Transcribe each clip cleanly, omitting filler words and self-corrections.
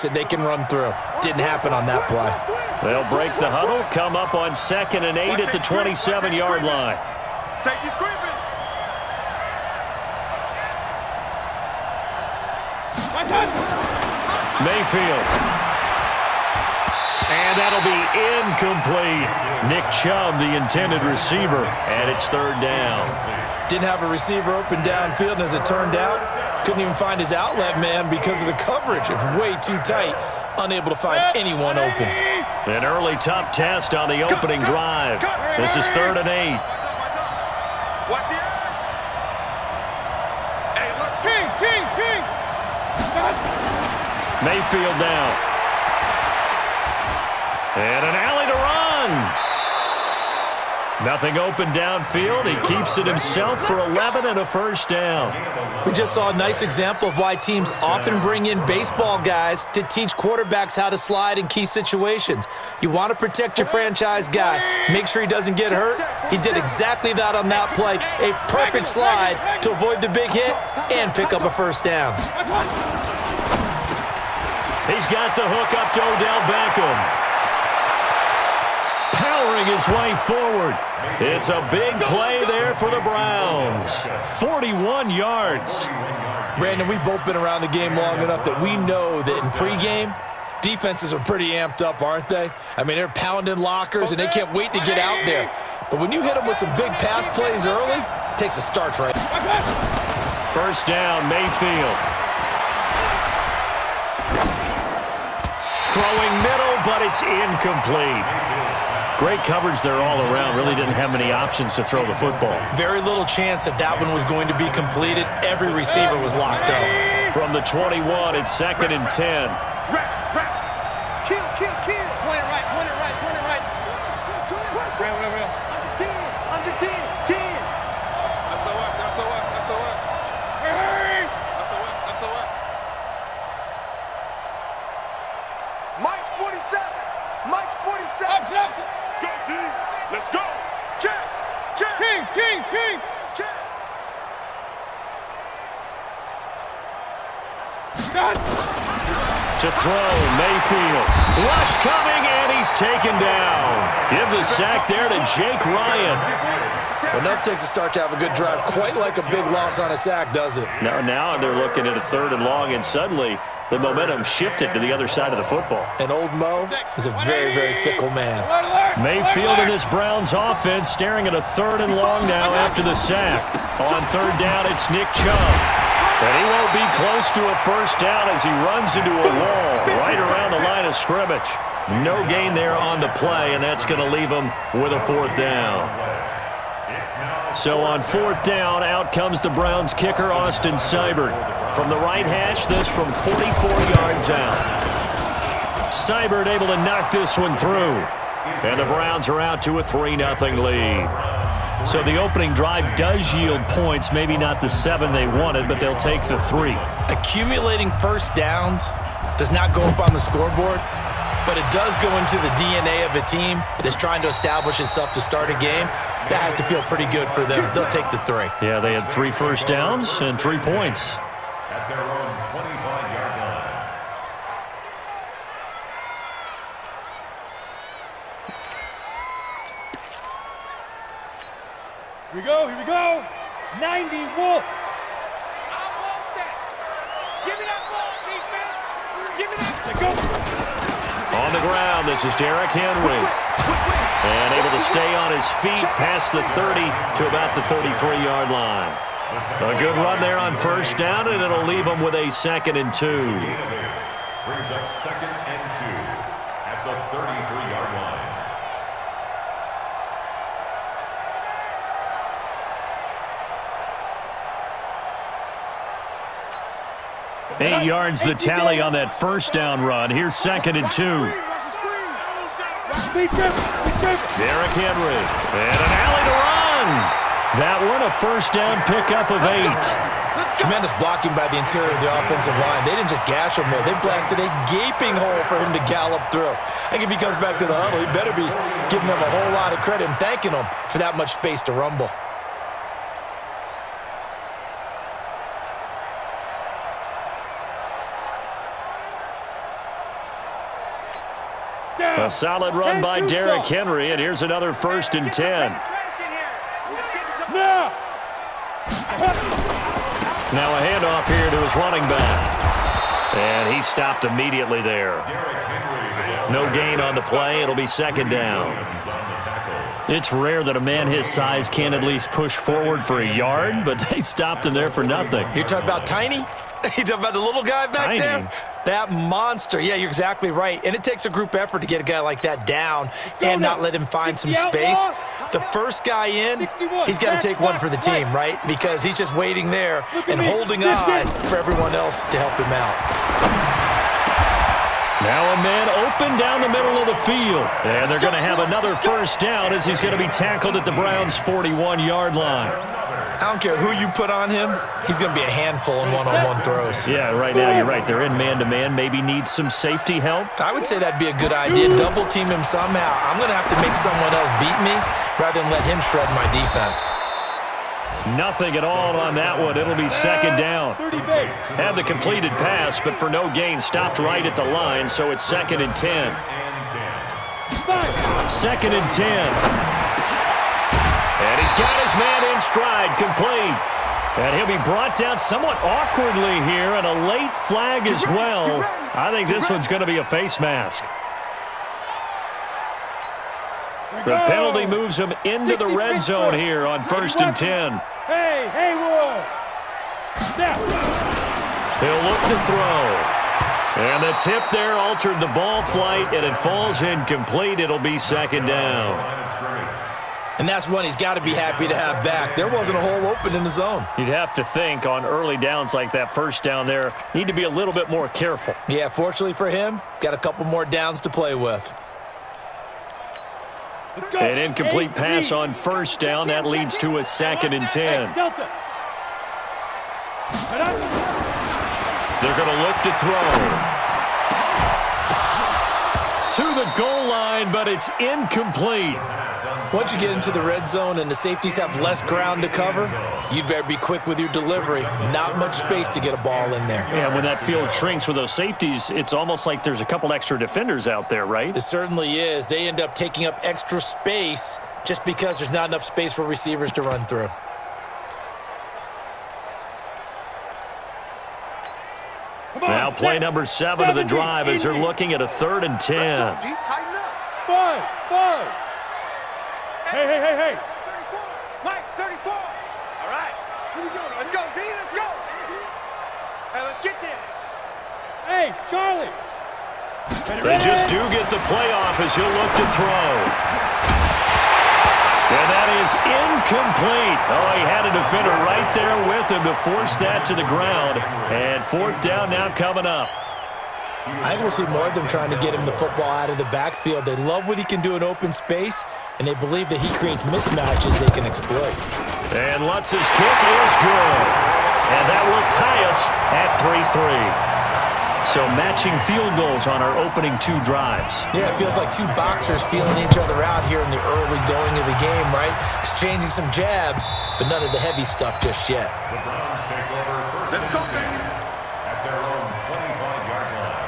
space that they can run through. Didn't happen on that play. They'll break the huddle, come up on 2nd and 8 at the 27-yard line. Safety's creeping. Mayfield. And that'll be incomplete. Nick Chubb, the intended receiver, and it's 3rd down. Didn't have a receiver open downfield, and as it turned out, couldn't even find his outlet man because of the coverage. It was way too tight, unable to find anyone open. An early tough test on the opening drive. This is 3rd and 8. Watch the eye. Hey, look. King. Mayfield down. And an alley to run. Nothing open downfield. He keeps it himself for 11 and a 1st down. We just saw a nice example of why teams often bring in baseball guys to teach quarterbacks how to slide in key situations. You want to protect your franchise guy. Make sure he doesn't get hurt. He did exactly that on that play. A perfect slide to avoid the big hit and pick up a 1st down. He's got the hook up to Odell Beckham. Powering his way forward. It's a big play there for the Browns. 41 yards. Brandon, we've both been around the game long enough that we know that in pregame, defenses are pretty amped up, aren't they? I mean, they're pounding lockers, and they can't wait to get out there. But when you hit them with some big pass plays early, it takes a starch right. 1st down, Mayfield. Throwing middle, but it's incomplete. Great coverage there all around. Really didn't have many options to throw the football. Very little chance that that one was going to be completed. Every receiver was locked up. From the 21, it's 2nd and 10. Rap. Kill. Point it right. Real. Under 10. That's SOS. Hurry. That's SOS. Mike's 47. Up. Go, team. Let's go. Check. King. Check. To throw, Mayfield. Rush coming, and he's taken down. Give the sack there to Jake Ryan. Well, enough takes a start to have a good drive. Quite like a big loss on a sack, does it? Now they're looking at a 3rd and long, and suddenly the momentum shifted to the other side of the football. And old Mo is a very, very fickle man. Mayfield in this Browns offense staring at a 3rd and long now after the sack. On 3rd down, it's Nick Chubb. And he won't be close to a 1st down as he runs into a wall right around the line of scrimmage. No gain there on the play, and that's going to leave him with a 4th down. So on 4th down, out comes the Browns kicker, Austin Seibert. From the right hash, this from 44 yards out. Seibert able to knock this one through. And the Browns are out to a 3-0 lead. So the opening drive does yield points, maybe not the 7 they wanted, but they'll take the 3. Accumulating 1st downs does not go up on the scoreboard, but it does go into the DNA of a team that's trying to establish itself to start a game. That has to feel pretty good for them. They'll take the 3. Yeah, they had 3 1st downs and 3 points. At their own 25-yard line. Here we go. 90 Wolf. I want that. Give me that ball, defense. Give me that. Go. On the ground, this is Derrick Henry. And able to stay on his feet past the 30 to about the 33-yard line. A good run there on 1st down, and it'll leave him with a 2nd and 2. Brings up 2nd and 2 at the 33-yard line. 8 yards the tally on that 1st down run. Here's 2nd and 2. Derrick Henry. And an alley to run. That one a 1st down pickup of 8. Tremendous blocking by the interior of the offensive line. They didn't just gash him there. They blasted a gaping hole for him to gallop through. I think if he comes back to the huddle, he better be giving them a whole lot of credit and thanking them for that much space to rumble. A solid run by Derrick Henry, and here's another 1st and 10. Now a handoff here to his running back. And he stopped immediately there. No gain on the play. It'll be 2nd down. It's rare that a man his size can at least push forward for a yard, but they stopped him there for nothing. You're talking about Tiny? You're talking about the little guy back there? That monster. Yeah, you're exactly right. And it takes a group effort to get a guy like that down and not let him find some space. The first guy in, he's got to take one for the team, right? Because he's just waiting there and holding on for everyone else to help him out. Now a man open down the middle of the field. And they're going to have another 1st down as he's going to be tackled at the Browns' 41-yard line. I don't care who you put on him, he's going to be a handful in one-on-one throws. Yeah, right now you're right. They're in man-to-man. Maybe needs some safety help. I would say that'd be a good idea. Double team him somehow. I'm going to have to make someone else beat me rather than let him shred my defense. Nothing at all on that one. It'll be 2nd down. Had the completed pass, but for no gain, stopped right at the line, so it's 2nd and 10. 2nd and 10. And he's got his man in stride, complete. And he'll be brought down somewhat awkwardly here, and a late flag as well. I think this one's going to be a face mask. The penalty moves him into the red zone here on 1st and 10. Hey, Haywood! He'll look to throw. And the tip there altered the ball flight, and it falls incomplete. It'll be 2nd down. And that's one he's got to be happy to have back. There wasn't a hole open in the zone. You'd have to think on early downs like that 1st down there, need to be a little bit more careful. Yeah, fortunately for him, got a couple more downs to play with. An incomplete pass on 1st down. That leads to a 2nd and 10. They're going to look to throw. To the goal line, but it's incomplete. Once you get into the red zone and the safeties have less ground to cover, you'd better be quick with your delivery. Not much space to get a ball in there. Yeah, when that field shrinks with those safeties, it's almost like there's a couple extra defenders out there, right? It certainly is. They end up taking up extra space just because there's not enough space for receivers to run through. Now play number 7 of the drive as they're looking at a 3rd and 10. Five. Hey. Mike, 34. All right. Here we go. Let's go, D. Let's go. Hey, let's get there. Hey, Charlie. They just do get the playoff as he'll look to throw. And that is incomplete. Oh, he had a defender right there with him to force that to the ground. And 4th down now coming up. I think we'll see more of them trying to get him the football out of the backfield. They love what he can do in open space, and they believe that he creates mismatches they can exploit. And Lutz's kick is good. And that will tie us at 3-3. So matching field goals on our opening 2 drives. Yeah, it feels like 2 boxers feeling each other out here in the early going of the game, right? Exchanging some jabs, but none of the heavy stuff just yet. The Browns take over 1st and 10 at their own 25-yard line.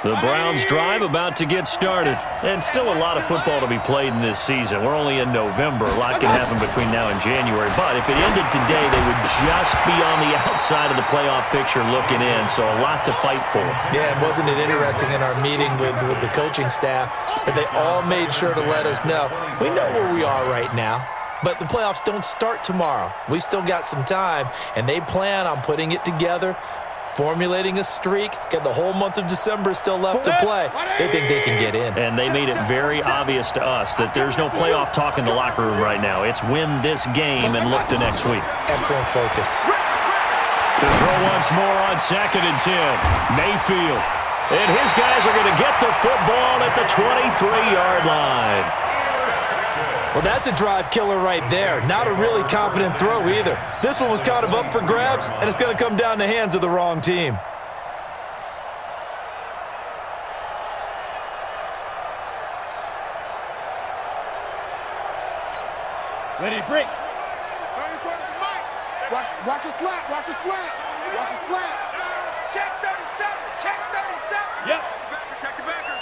The Browns drive about to get started. And still a lot of football to be played in this season. We're only in November. A lot can happen between now and January. But if it ended today, they would just be on the outside of the playoff picture looking in. So a lot to fight for. Yeah, and wasn't it interesting in our meeting with the coaching staff that they all made sure to let us know, we know where we are right now. But the playoffs don't start tomorrow. We still got some time, and they plan on putting it together, formulating a streak, got the whole month of December still left to play. They think they can get in. And they made it very obvious to us that there's no playoff talk in the locker room right now. It's win this game and look to next week. Excellent focus. To throw once more on 2nd and 10. Mayfield. And his guys are going to get the football at the 23-yard line. Well, that's a drive killer right there. Not a really confident throw either. This one was kind of up for grabs, and it's going to come down the hands of the wrong team. Ready to break. Watch a slap. Watch a slap. Watch a slap. Check 37. Check 37. Yep. Protect the backer.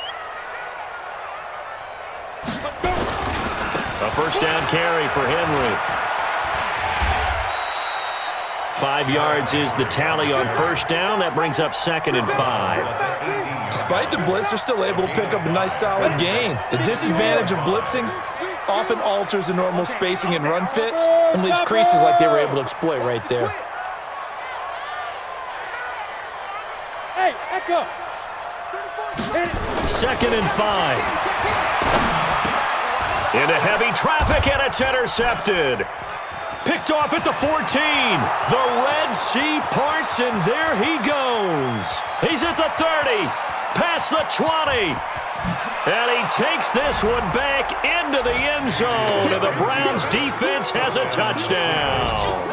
A first down carry for Henry. 5 yards is the tally on first down. That brings up 2nd and 5. Despite the blitz, they're still able to pick up a nice, solid gain. The disadvantage of blitzing often alters the normal spacing and run fits and leaves creases like they were able to exploit right there. Hey, echo. 2nd and 5. Into heavy traffic, and it's intercepted. Picked off at the 14. The Red Sea parts, and there he goes. He's at the 30, past the 20. And he takes this one back into the end zone, and the Browns defense has a touchdown.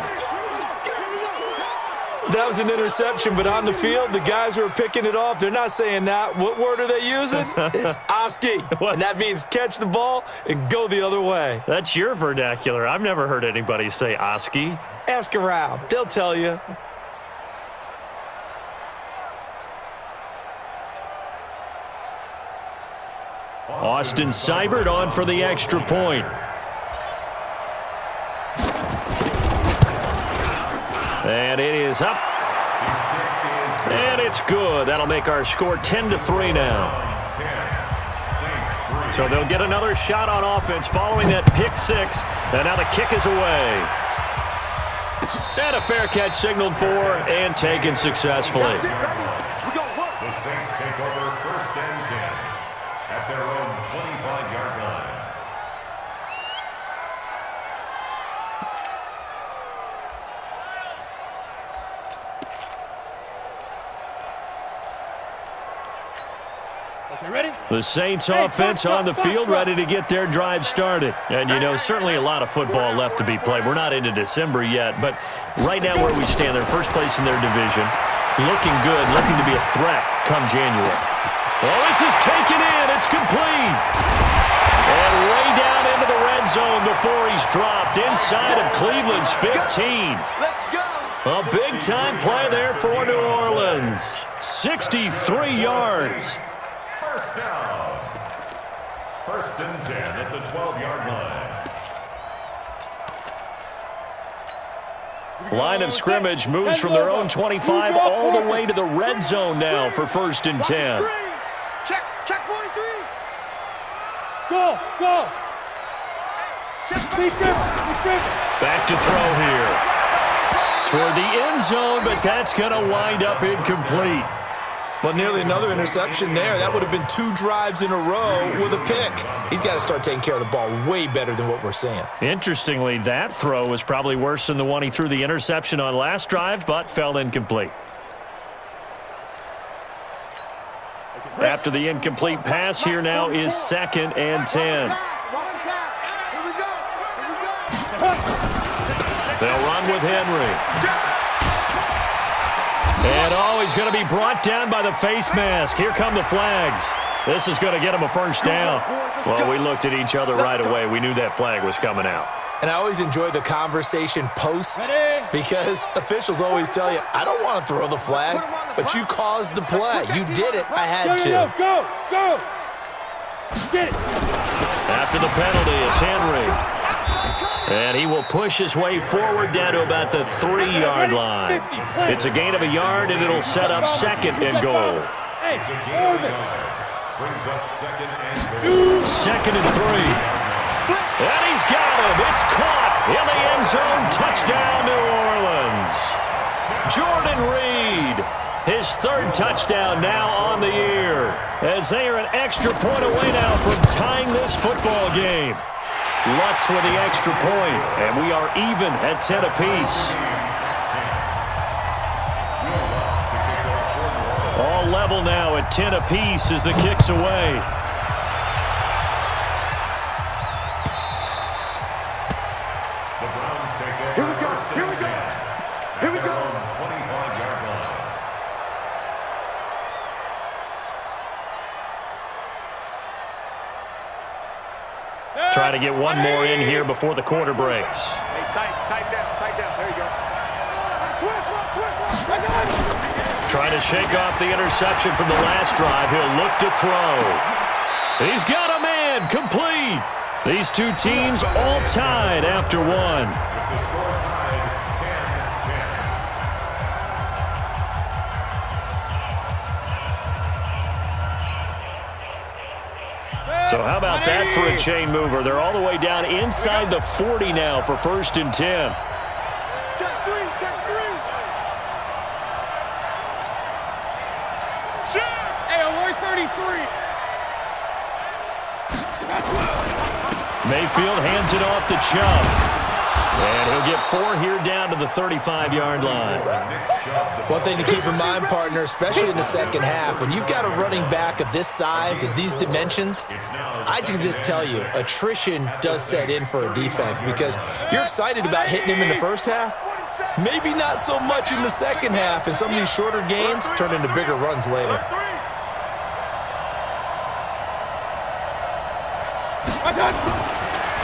That was an interception, but on the field, the guys who are picking it off, they're not saying that. What word are they using? It's Oski, and that means catch the ball and go the other way. That's your vernacular. I've never heard anybody say Oski. Ask around. They'll tell you. Austin Seibert on for the extra point. And it is up. And it's good. That'll make our score 10-3 now. So they'll get another shot on offense following that pick six. And now the kick is away. And a fair catch signaled for and taken successfully. The Saints take over 1st and 10 at their own 25-yard line. Okay, ready? The Saints offense on the field, ready to get their drive started. And, you know, certainly a lot of football left to be played. We're not into December yet, but right now where we stand, they're first place in their division. Looking good, looking to be a threat come January. Well, this is taken in. It's complete. And way down into the red zone before he's dropped inside of Cleveland's 15. A big-time play there for New Orleans. 63 yards. First down. 1st and 10 at the 12-yard line. Line of scrimmage moves from their own 25 all the way to the red zone now for 1st and 10. Check 43. Go. Back to throw here. Toward the end zone, but that's going to wind up incomplete. Well, nearly another interception there. That would have been 2 drives in a row with a pick. He's got to start taking care of the ball way better than what we're seeing. Interestingly, that throw was probably worse than the one he threw the interception on last drive, but fell incomplete. After the incomplete pass, here now is 2nd and 10. They'll run with Henry. And, he's going to be brought down by the face mask. Here come the flags. This is going to get him a first down. Well, we looked at each other right away. We knew that flag was coming out. And I always enjoy the conversation post because officials always tell you, I don't want to throw the flag, but you caused the play. You did it. I had to. Go. Get it. After the penalty, it's Henry. And he will push his way forward down to about the 3-yard line. It's a gain of a yard, and it'll set up 2nd and goal. It's a gain of a yard. Brings up 2nd and goal. 2nd and 3. And he's got him. It's caught in the end zone. Touchdown, New Orleans. Jordan Reed, his 3rd touchdown now on the year, as they are an extra point away now from tying this football game. Lutz with the extra point, and we are even at 10 apiece. All level now at 10 apiece as the kick's away. The Browns take over. Here we go. At their own 25-yard line. Try to get one more in here before the quarter breaks. Hey, tight down. There you go. Switch. Trying to shake off the interception from the last drive. He'll look to throw. He's got a man complete. These two teams all tied after one. So how about that for a chain mover? They're all the way down inside the 40 now for 1st and 10. Check three. Hey, alert 33. Mayfield hands it off to Chubb. And he'll get 4 here down to the 35-yard line. One thing to keep in mind, partner, especially in the second half, when you've got a running back of this size and these dimensions, I can just tell you, attrition does set in for a defense because you're excited about hitting him in the first half, maybe not so much in the second half, and some of these shorter gains turn into bigger runs later.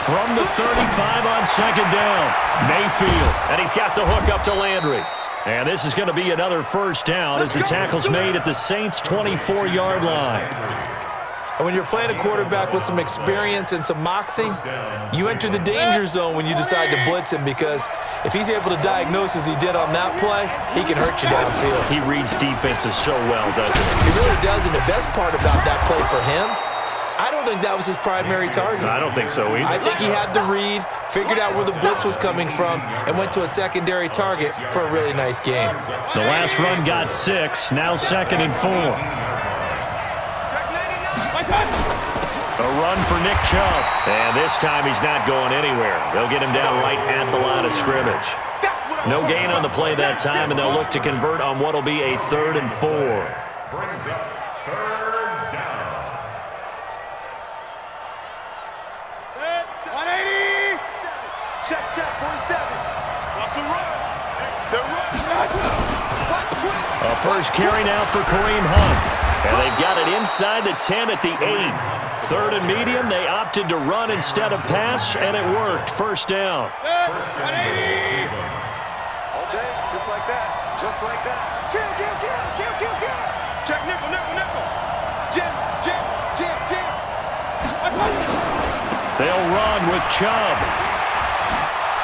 From the 35 on 2nd down, Mayfield, and he's got the hook up to Landry. And this is going to be another 1st down as the tackle's made at the Saints' 24-yard line. And when you're playing a quarterback with some experience and some moxie, you enter the danger zone when you decide to blitz him because if he's able to diagnose as he did on that play, he can hurt you downfield. He reads defenses so well, doesn't he? He really does, and the best part about that play for him, I don't think that was his primary target. I don't think so either. I think he had the read, figured out where the blitz was coming from, and went to a secondary target for a really nice game. The last run got 6, now 2nd and 4. A run for Nick Chubb. And this time he's not going anywhere. They'll get him down right at the line of scrimmage. No gain on the play that time, and they'll look to convert on what will be a 3rd and 4. Brings up 3rd down. 180. Check, 47. Watch them run. They're running. A first carry now for Kareem Hunt. And they've got it inside the 10 at the 8. 3rd and medium, they opted to run instead of pass, and it worked. 1st down. 180. All day, just like that. Kill. Check nickel. Jim. They'll run with Chubb.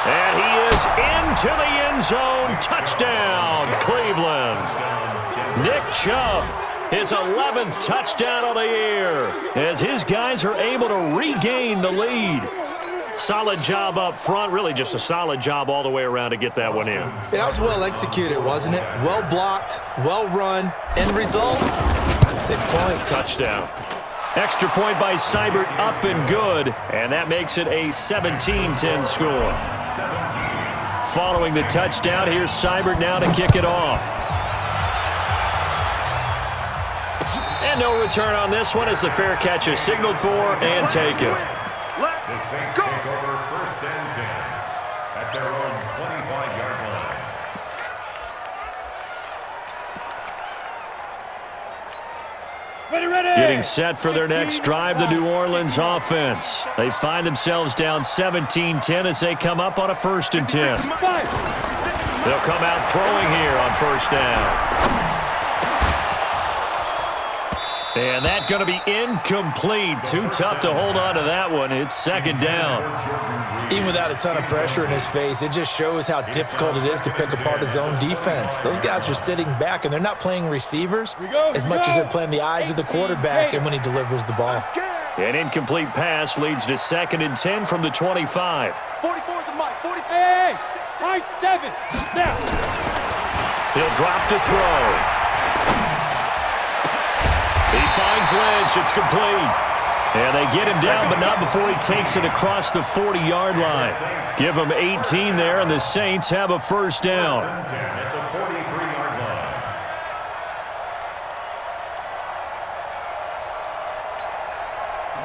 And he is into the end zone. Touchdown, Cleveland. Nick Chubb, his 11th touchdown of the year, as his guys are able to regain the lead. Solid job up front, really just a solid job all the way around to get that one in. Yeah, that was well executed, wasn't it? Well blocked, well run, end result, 6 points. Touchdown. Extra point by Seibert, up and good, and that makes it a 17-10 score. Following the touchdown, here's Seibert now to kick it off. And no return on this one as the fair catch is signaled for and taken. The Saints take over 1st and 10 at their own 25-yard line. Ready. Getting set for their next drive, the New Orleans offense. They find themselves down 17-10 as they come up on a 1st and 10. They'll come out throwing here on 1st down. And that's going to be incomplete. Too tough to hold on to that one. It's 2nd down. Even without a ton of pressure in his face, it just shows how difficult it is to pick apart his own defense. Those guys are sitting back, and they're not playing receivers as much as they're playing the eyes of the quarterback and when he delivers the ball. An incomplete pass leads to 2nd and 10 from the 25. 44 to Mike. 40. Hey. High 7. Now. He'll drop to throw. He finds Lynch. It's complete. And they get him down, but not before he takes it across the 40-yard line. Give him 18 there, and the Saints have a 1st down. At the 43-yard line.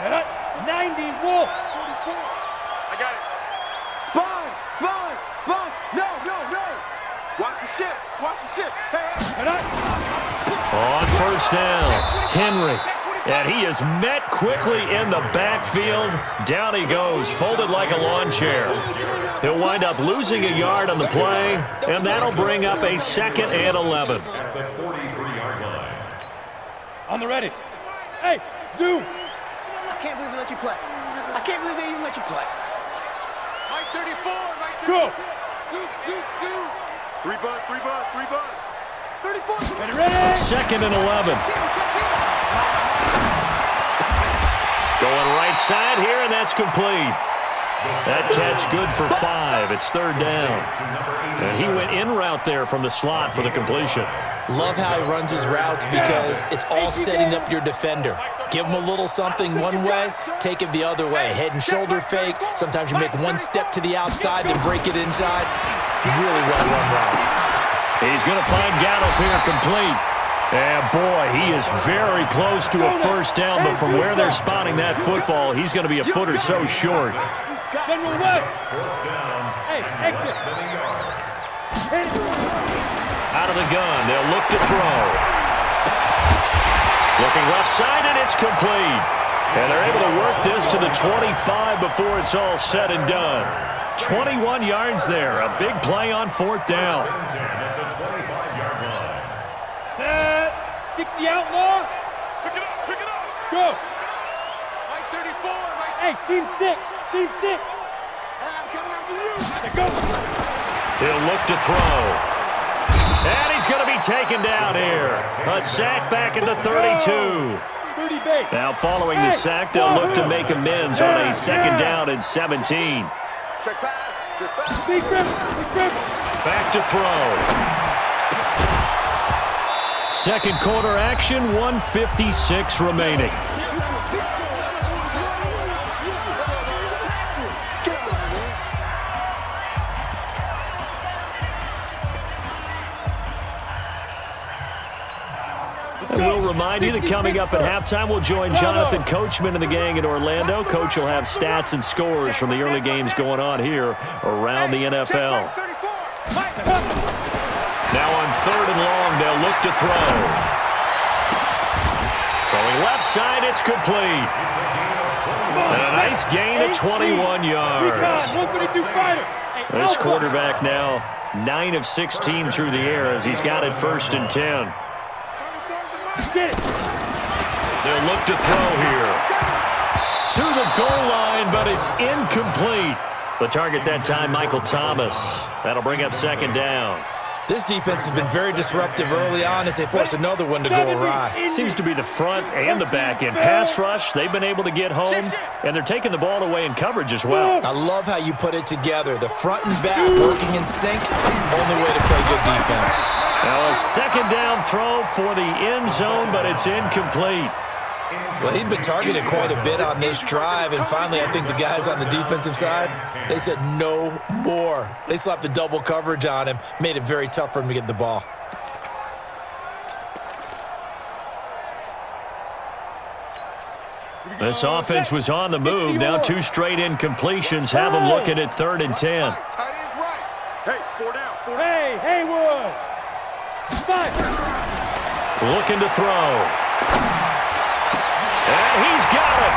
Set up. 90 Wolf. 44. I got it. Sponge. No. Watch the ship. Hey. On 1st down, Henry. And he is met quickly in the backfield. Down he goes, folded like a lawn chair. He'll wind up losing a yard on the play, and that'll bring up a 2nd and 11. At the 43-yard line. On the ready. Hey, zoom. I can't believe they let you play. I can't believe they even let you play. Mike 34, Mike 34. Go. Scoot. 3 buzz. 34. Ready. 2nd and 11. Going right side here, and that's complete. That catch good for 5. It's 3rd down. And he went in route there from the slot for the completion. Love how he runs his routes because it's all setting up your defender. Give him a little something one way, take it the other way. Head and shoulder fake. Sometimes you make one step to the outside, then break it inside. Really well run route. He's going to find Gallup here complete. And boy, he is very close to a 1st down, but from where they're spotting that football, he's going to be a foot or so short. General West. Hey, exit. Out of the gun, they'll look to throw. Looking left side, and it's complete. And they're able to work this to the 25 before it's all said and done. 21 yards there, a big play on 4th down. Set. 60 outlaw. Pick it up. Go. Mike 34, Mike. Hey, seam 6. I'm coming after you. Go. He'll look to throw. And he's going to be taken down here. A sack back at the 32. 30 base. Now following the sack, they'll look to make amends on a 2nd down and 17. Check pass. Big grip. Back to throw. 2nd quarter action, 1:56 remaining. And we'll remind you that coming up at halftime, we'll join Jonathan Coachman and the gang in Orlando. Coach will have stats and scores from the early games going on here around the NFL. Now on 3rd and long, they'll look to throw. Throwing left side, it's complete. And a nice gain of 21 yards. This quarterback now 9 of 16 through the air as he's got it 1st and 10. They'll look to throw here. To the goal line, but it's incomplete. The target that time, Michael Thomas. That'll bring up 2nd down. This defense has been very disruptive early on as they force another one to go awry. It seems to be the front and the back end. Pass rush, they've been able to get home, and they're taking the ball away in coverage as well. I love how you put it together. The front and back working in sync, only way to play good defense. Now a 2nd down throw for the end zone, but it's incomplete. Well, he'd been targeted quite a bit on this drive, and finally I think the guys on the defensive side, they said no more. They slapped the double coverage on him, made it very tough for him to get the ball. This offense was on the move. Now 2 straight incompletions have them looking at 3rd and 10. Tight end's right. Hey, 4 down. Hey, Haywood. 5. Looking to throw. And he's got it.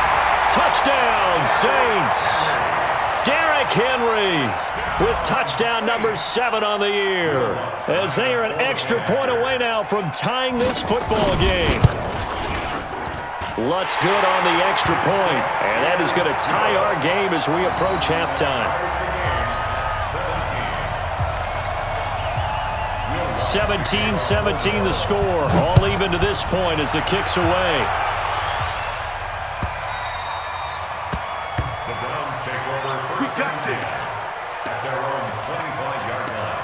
Touchdown, Saints. Derrick Henry with touchdown number 7 on the year, as they are an extra point away now from tying this football game. Lutz good on the extra point, and that is going to tie our game as we approach halftime. 17-17 the score, all even to this point as the kick's away. The Browns take over 1st and 10 at their own 25-yard line.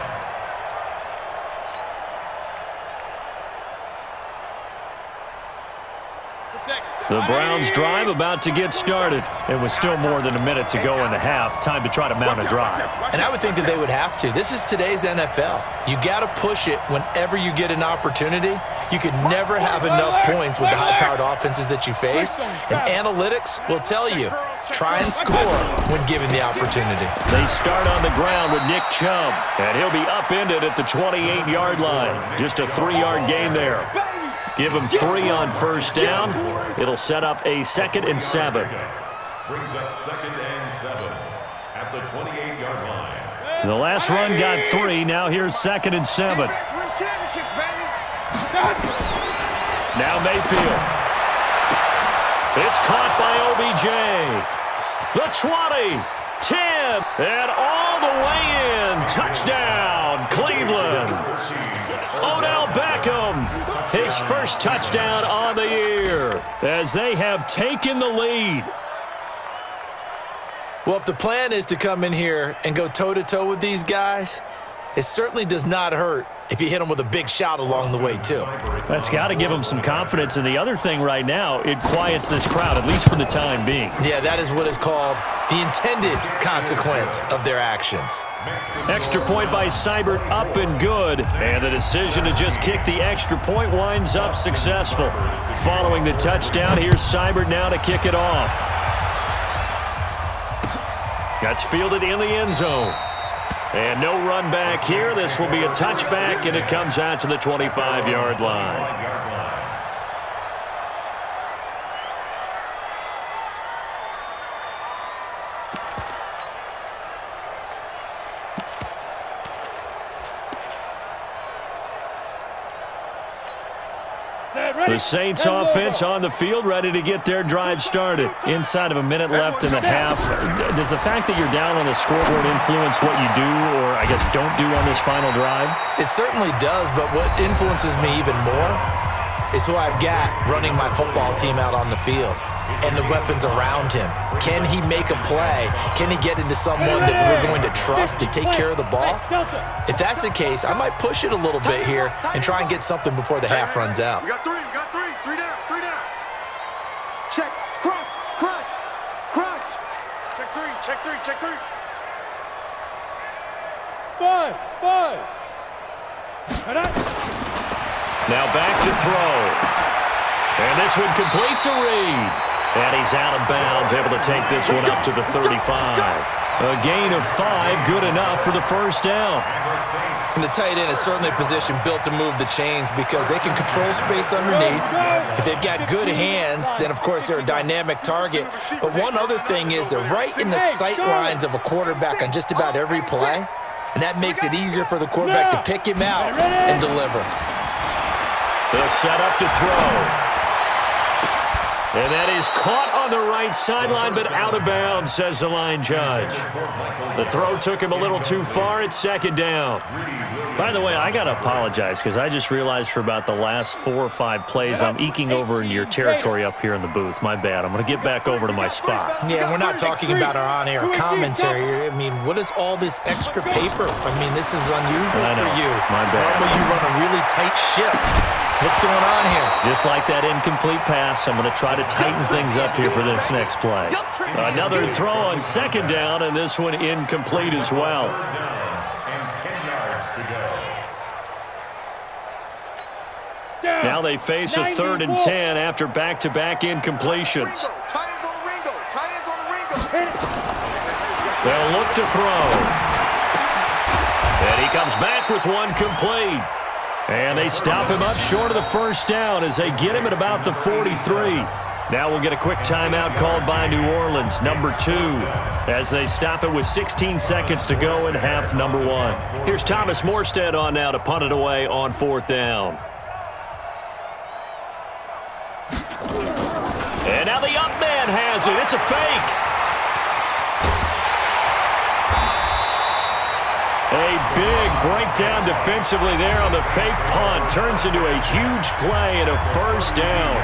The Browns drive about to get started. It was still more than a minute to go in the half. Time to try to mount a drive. And I would think that they would have to. This is today's NFL. You got to push it whenever you get an opportunity. You can never have enough points with the high-powered offenses that you face. And analytics will tell you, try and score when given the opportunity. They start on the ground with Nick Chubb, and he'll be upended at the 28-yard line. Just a 3-yard gain there. Give him 3 on first down. It'll set up a 2nd and 7. Brings up 2nd and 7 at the 28-yard line. The last run got 3. Now here's 2nd and 7. Now Mayfield. It's caught by OBJ. The 20, 10, and all the way in. Touchdown, Cleveland. Odell Beckham, his first touchdown on the year as they have taken the lead. Well, if the plan is to come in here and go toe-to-toe with these guys, it certainly does not hurt if you hit them with a big shot along the way, too. That's got to give them some confidence. And the other thing right now, it quiets this crowd, at least for the time being. Yeah, that is what is called the intended consequence of their actions. Extra point by Seibert, up and good. And the decision to just kick the extra point winds up successful. Following the touchdown, here's Seibert now to kick it off. That's fielded in the end zone. And no run back here. This will be a touchback, and it comes out to the 25-yard line. The Saints offense on the field, ready to get their drive started. Inside of a minute left in the half. Does the fact that you're down on the scoreboard influence what you do, or I guess don't do on this final drive? It certainly does, but what influences me even more is who I've got running my football team out on the field and the weapons around him. Can he make a play? Can he get into someone that we're going to trust to take care of the ball? If that's the case, I might push it a little bit here and try and get something before the half runs out. We got 3, three down. Check, crunch. Check three. Buzz. Now back to throw. And this one complete to Reed. And he's out of bounds, able to take this one up to the 35. A gain of 5, good enough for the first down. And the tight end is certainly a position built to move the chains because they can control space underneath. If they've got good hands, then, of course, they're a dynamic target. But one other thing is they're right in the sight lines of a quarterback on just about every play, and that makes it easier for the quarterback to pick him out and deliver. They'll set up to throw. And that is caught on the right sideline, but out of bounds, says the line judge. The throw took him a little too far. It's 2nd down. By the way, I got to apologize because I just realized for about the last 4 or 5 plays, I'm eking over into your territory up here in the booth. My bad. I'm going to get back over to my spot. Yeah, we're not talking about our on-air commentary. I mean, what is all this extra paper? I mean, this is unusual for you. My bad. Normally you run a really tight ship. What's going on here? Just like that incomplete pass, I'm going to try to tighten things up here for this next play. Another throw on 2nd down, and this one incomplete as well. And 10 yards to go. Now they face a 3rd and 10 after back-to-back incompletions. Tight ends on the Ringo. They'll look to throw. And he comes back with one complete. And they stop him up short of the first down as they get him at about the 43. Now we'll get a quick timeout called by New Orleans, number 2, as they stop it with 16 seconds to go in half number 1. Here's Thomas Morstead on now to punt it away on 4th down. And now the up man has it. It's a fake. A big breakdown defensively there on the fake punt. Turns into a huge play and a first down.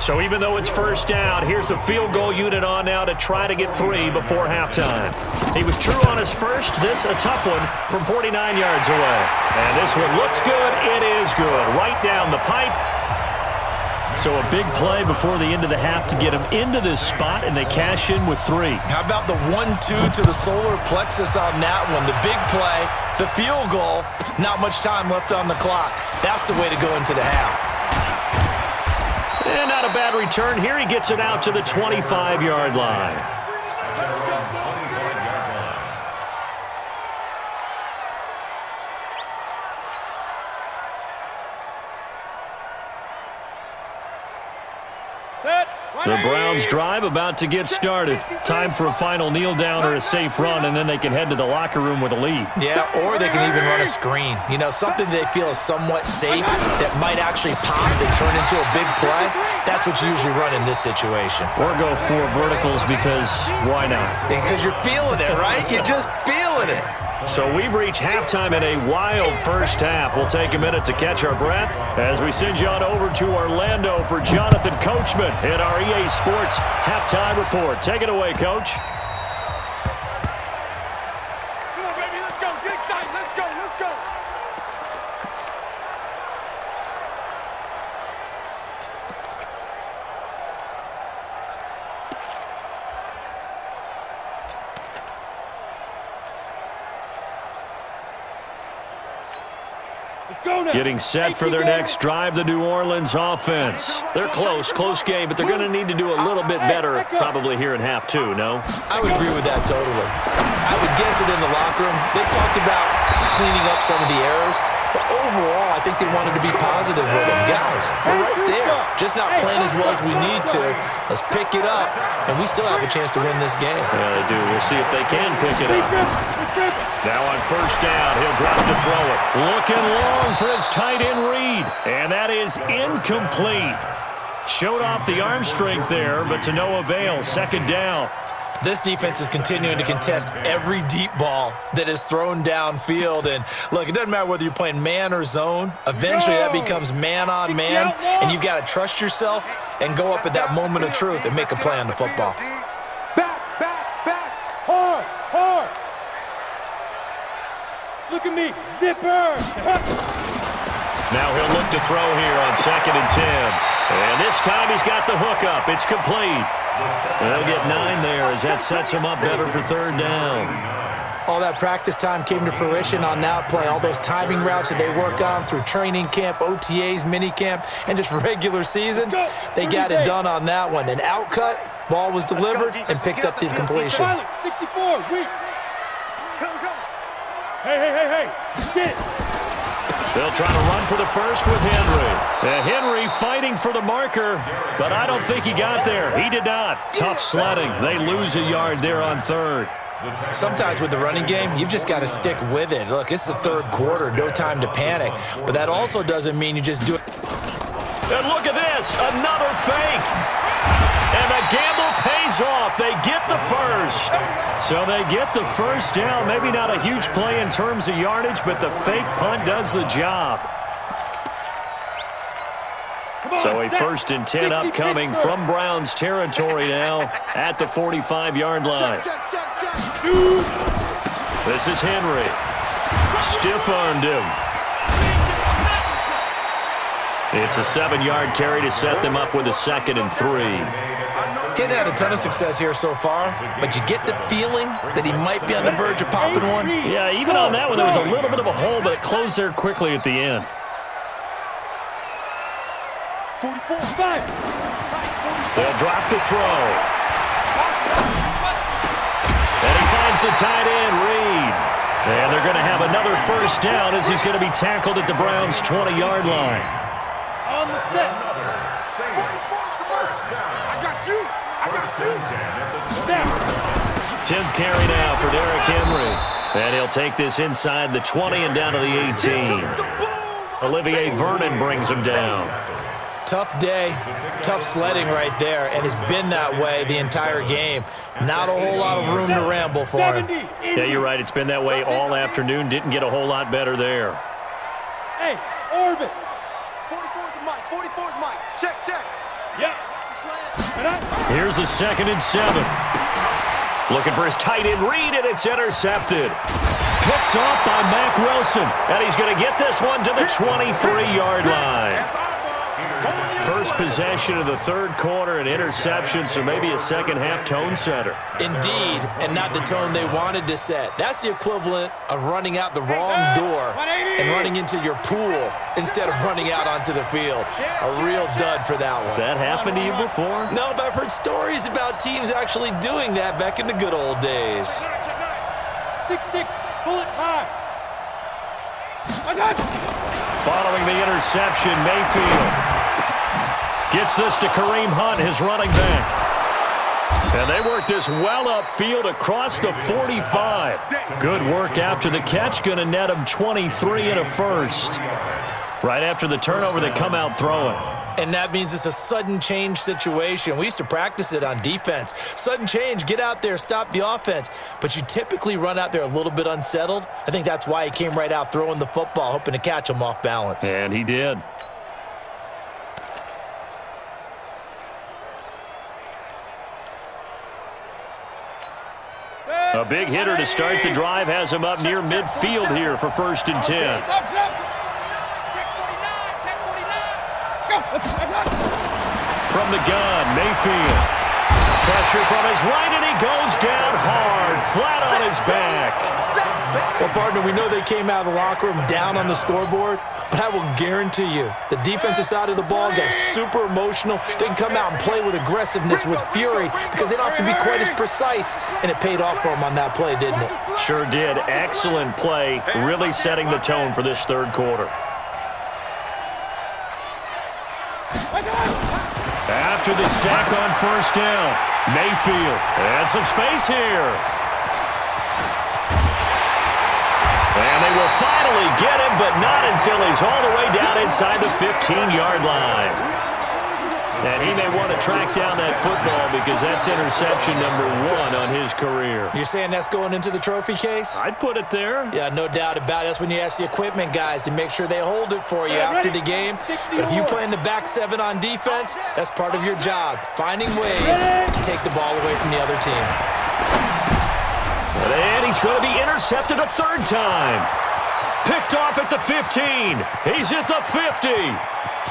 So even though it's first down, here's the field goal unit on now to try to get 3 before halftime. He was true on his first. This a tough one from 49 yards away. And this one looks good. It is good. Right down the pipe. So a big play before the end of the half to get them into this spot, and they cash in with 3. How about the 1-2 to the solar plexus on that one? The big play, the field goal, not much time left on the clock. That's the way to go into the half. And not a bad return here. He gets it out to the 25-yard line. The Browns drive about to get started. Time for a final kneel down or a safe run, and then they can head to the locker room with a lead. Yeah, or they can even run a screen. You know, something they feel is somewhat safe that might actually pop and turn into a big play. That's what you usually run in this situation. Or go for verticals because why not? Because you're feeling it, right? You're just feeling it. So we've reached halftime in a wild first half. We'll take a minute to catch our breath as we send you on over to Orlando for Jonathan Coachman in our EA Sports Halftime Report. Take it away, Coach. Come on, baby, let's go. Get excited. Let's go. Let's go. Getting set for their next drive, the New Orleans offense. They're close game, but they're going to need to do a little bit better probably here in half two, no? I would agree with that totally. I would guess it in the locker room. They talked about cleaning up some of the errors, but overall, I think they wanted to be positive with them. Guys, we're right there. Just not playing as well as we need to. Let's pick it up, and we still have a chance to win this game. Yeah, they do. We'll see if they can pick it up. Now on first down, he'll drop to throw it. Looking long for his tight end read, and that is incomplete. Showed off the arm strength there, but to no avail. Second down. This defense is continuing to contest every deep ball that is thrown downfield. And, look, it doesn't matter whether you're playing man or zone. Eventually, that becomes man on man, and you've got to trust yourself and go up at that moment of truth and make a play on the football. Back. Hard. Look at me. Zipper. Now he'll look to throw here on 2nd and 10. And this time he's got the hook up. It's complete. They'll get 9 there as that sets him up better for 3rd down. All that practice time came to fruition on that play. All those timing routes that they worked on through training camp, OTAs, minicamp, and just regular season, they got it done on that one. An outcut, ball was delivered, and picked up the completion. 64, weak. Hey. Get it. They'll try to run for the first with Henry. Henry fighting for the marker, but I don't think he got there. He did not. Tough sledding. They lose a yard there on 3rd. Sometimes with the running game, you've just got to stick with it. Look, it's the 3rd quarter, no time to panic. But that also doesn't mean you just do it. And look at this, another fake. And the gamble pays off. They get the first. So they get the first down. Maybe not a huge play in terms of yardage, but the fake punt does the job. So a 1st and 10 upcoming from Browns territory now at the 45-yard line. This is Henry. Stiff-armed him. It's a 7-yard carry to set them up with a 2nd and 3. He's had a ton of success here so far, but you get the feeling that he might be on the verge of popping one. Yeah, even on that one, there was a little bit of a hole, but it closed there quickly at the end. 44, 5. They'll drop the throw. And he finds the tight end, Reed. And they're going to have another first down as he's going to be tackled at the Browns' 20-yard line. On the set. I got you. 10th carry now for Derrick Henry. And he'll take this inside the 20 and down to the 18. Olivier Vernon brings him down. Tough day, tough sledding right there, and it's been that way the entire game. Not a whole lot of room to ramble for him. Yeah, you're right. It's been that way all afternoon. Didn't get a whole lot better there. Hey, orbit. 44's Mike. 44's Mike. Check. Yep. Here's a 2nd and 7. Looking for his tight end read, and it's intercepted. Picked off by Mack Wilson, and he's going to get this one to the 23-yard line. First possession of the 3rd quarter, an interception, so maybe a second-half tone setter. Indeed, and not the tone they wanted to set. That's the equivalent of running out the wrong door and running into your pool instead of running out onto the field. A real dud for that one. Has that happened to you before? No, but I've heard stories about teams actually doing that back in the good old days. 6-6, pull it high. Following the interception, Mayfield Gets this to Kareem Hunt, his running back. And they work this well upfield across the 45. Good work after the catch. Going to net him 23 and a first. Right after the turnover, they come out throwing. And that means it's a sudden change situation. We used to practice it on defense. Sudden change, get out there, stop the offense. But you typically run out there a little bit unsettled. I think that's why he came right out throwing the football, hoping to catch him off balance. And he did. A big hitter to start the drive has him up near midfield here for 1st and 10. From the gun, Mayfield. Pressure from his right, and he goes down hard, flat on his back. Well, partner, we know they came out of the locker room down on the scoreboard, but I will guarantee you the defensive side of the ball got super emotional. They can come out and play with aggressiveness, with fury, because they don't have to be quite as precise, and it paid off for them on that play, didn't it? Sure did. Excellent play, really setting the tone for this third quarter. After the sack on 1st down, Mayfield and some space here. And they will finally get him, but not until he's all the way down inside the 15-yard line. And he may want to track down that football because that's interception number 1 on his career. You're saying that's going into the trophy case? I'd put it there. Yeah, no doubt about it. That's when you ask the equipment guys to make sure they hold it for you after the game. But if you play in the back 7 on defense, that's part of your job, finding ways to take the ball away from the other team. And he's going to be intercepted a 3rd time. Picked off at the 15. He's at the 50,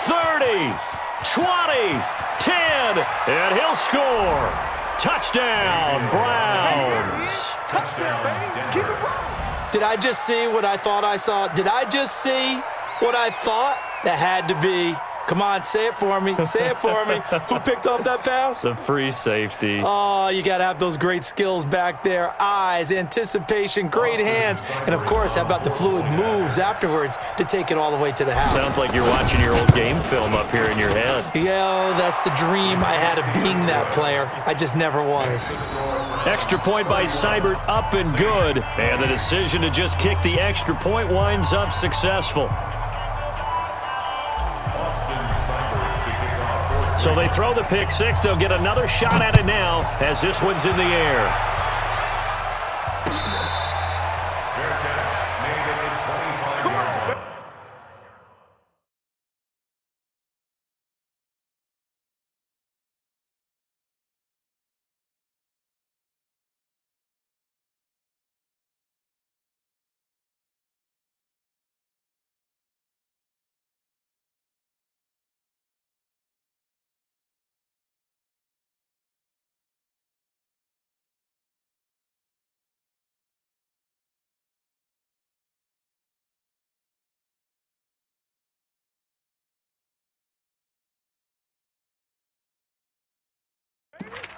30, 20, 10, and he'll score. Touchdown, Browns. Touchdown, baby. Keep it rolling. Did I just see what I thought I saw? Did I just see what I thought? That had to be. Come on, say it for me. Say it for me. Who picked up that pass? The free safety. Oh, you got to have those great skills back there. Eyes, anticipation, great hands. And, of course, how about the fluid moves afterwards to take it all the way to the house? Sounds like you're watching your old game film up here in your head. Yeah, that's the dream I had of being that player. I just never was. Extra point by Seibert, up and good. And the decision to just kick the extra point winds up successful. So they throw the pick 6. They'll get another shot at it now as this one's in the air. Fair catch made at the 25-yard line.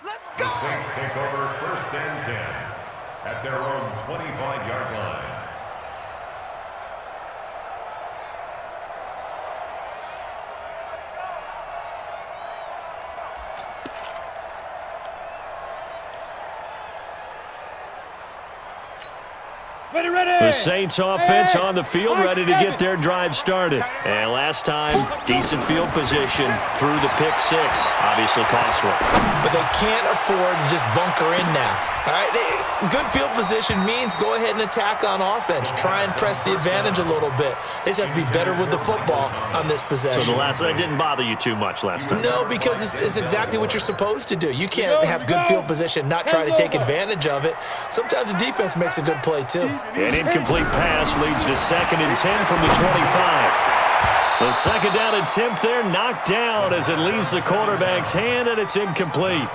Let's The go. Saints take over 1st and 10 at their own 25-yard line. The Saints offense on the field, ready to get their drive started. And last time, decent field position through the pick 6. Obviously costly. But they can't afford to just bunker in now. All right, good field position means go ahead and attack on offense. Try and press the advantage a little bit. They just have to be better with the football on this possession. So it didn't bother you too much last time? No, because it's exactly what you're supposed to do. You can't have good field position, not try to take advantage of it. Sometimes the defense makes a good play, too. An incomplete pass leads to 2nd and 10 from the 25. The 2nd down attempt there knocked down as it leaves the quarterback's hand, and it's incomplete.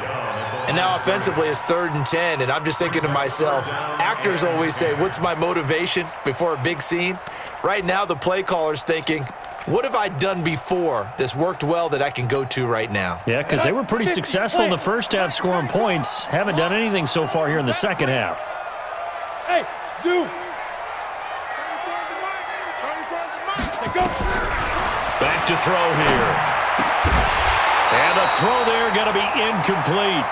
And now offensively it's 3rd and 10, and I'm just thinking to myself, actors always say, what's my motivation before a big scene? Right now the play caller's thinking, what have I done before that's worked well that I can go to right now? Yeah, because they were pretty successful in the first half scoring points. Haven't done anything so far here in the second half. Hey, Zoo. Back to throw here. And the throw there going to be incomplete.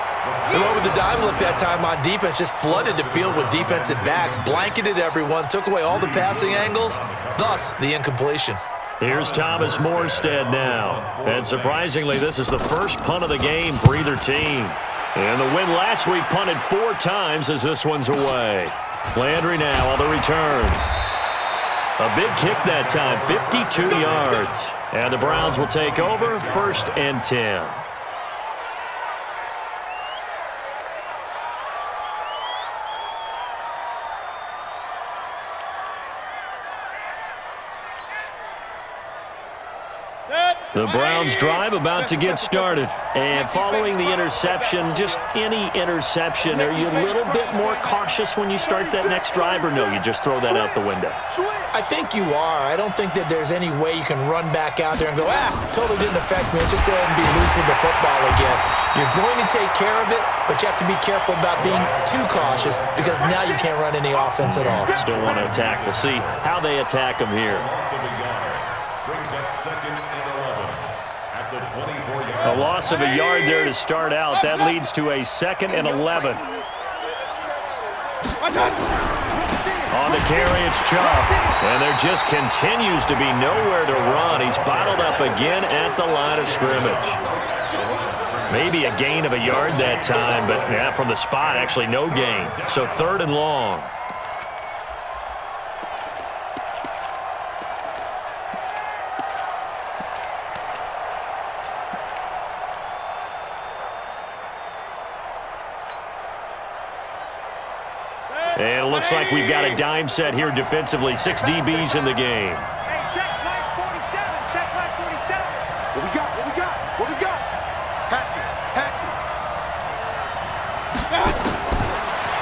They went with the dime look that time on defense, just flooded the field with defensive backs, blanketed everyone, took away all the passing angles, thus the incompletion. Here's Thomas Morstead now. And surprisingly, this is the first punt of the game for either team. And the win last week punted 4 times as this one's away. Landry now on the return. A big kick that time, 52 yards. And the Browns will take over, 1st and 10. The Browns drive about to get started. And following the interception, just any interception, are you a little bit more cautious when you start that next drive, or no, you just throw that out the window? I think you are. I don't think that there's any way you can run back out there and go, totally didn't affect me. Let's just go ahead and be loose with the football again. You're going to take care of it, but you have to be careful about being too cautious because now you can't run any offense at all. Still want to attack. We'll see how they attack them here. Brings up 2nd and 11 at the 24-yard. A loss of a yard there to start out. That leads to a 2nd and 11. On the carry, it's Chubb. And there just continues to be nowhere to run. He's bottled up again at the line of scrimmage. Maybe a gain of a yard that time, but from the spot, actually no gain. So 3rd and long. And it looks like we've got a dime set here defensively. 6 DBs in the game. Hey, check line 47. Check line 47. What we got? What we got? What we got? Hatchet. Hatchet.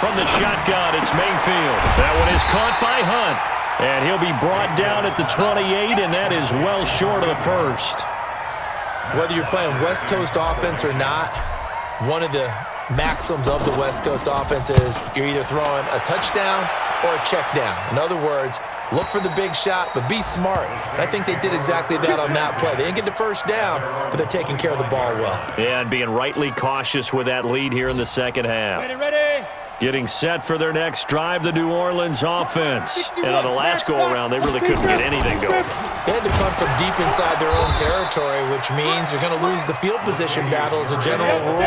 From the shotgun, it's Mayfield. That one is caught by Hunt. And he'll be brought down at the 28, and that is well short of the first. Whether you're playing West Coast offense or not, one of the maxims of the West Coast offense is you're either throwing a touchdown or a check down. In other words, look for the big shot, but be smart. And I think they did exactly that on that play. They didn't get the first down, but they're taking care of the ball well. Yeah, and being rightly cautious with that lead here in the second half. Ready. Getting set for their next drive, the New Orleans offense. And on the last go-around, they really couldn't get anything going. They had to punt from deep inside their own territory, which means you're going to lose the field position battle as a general rule.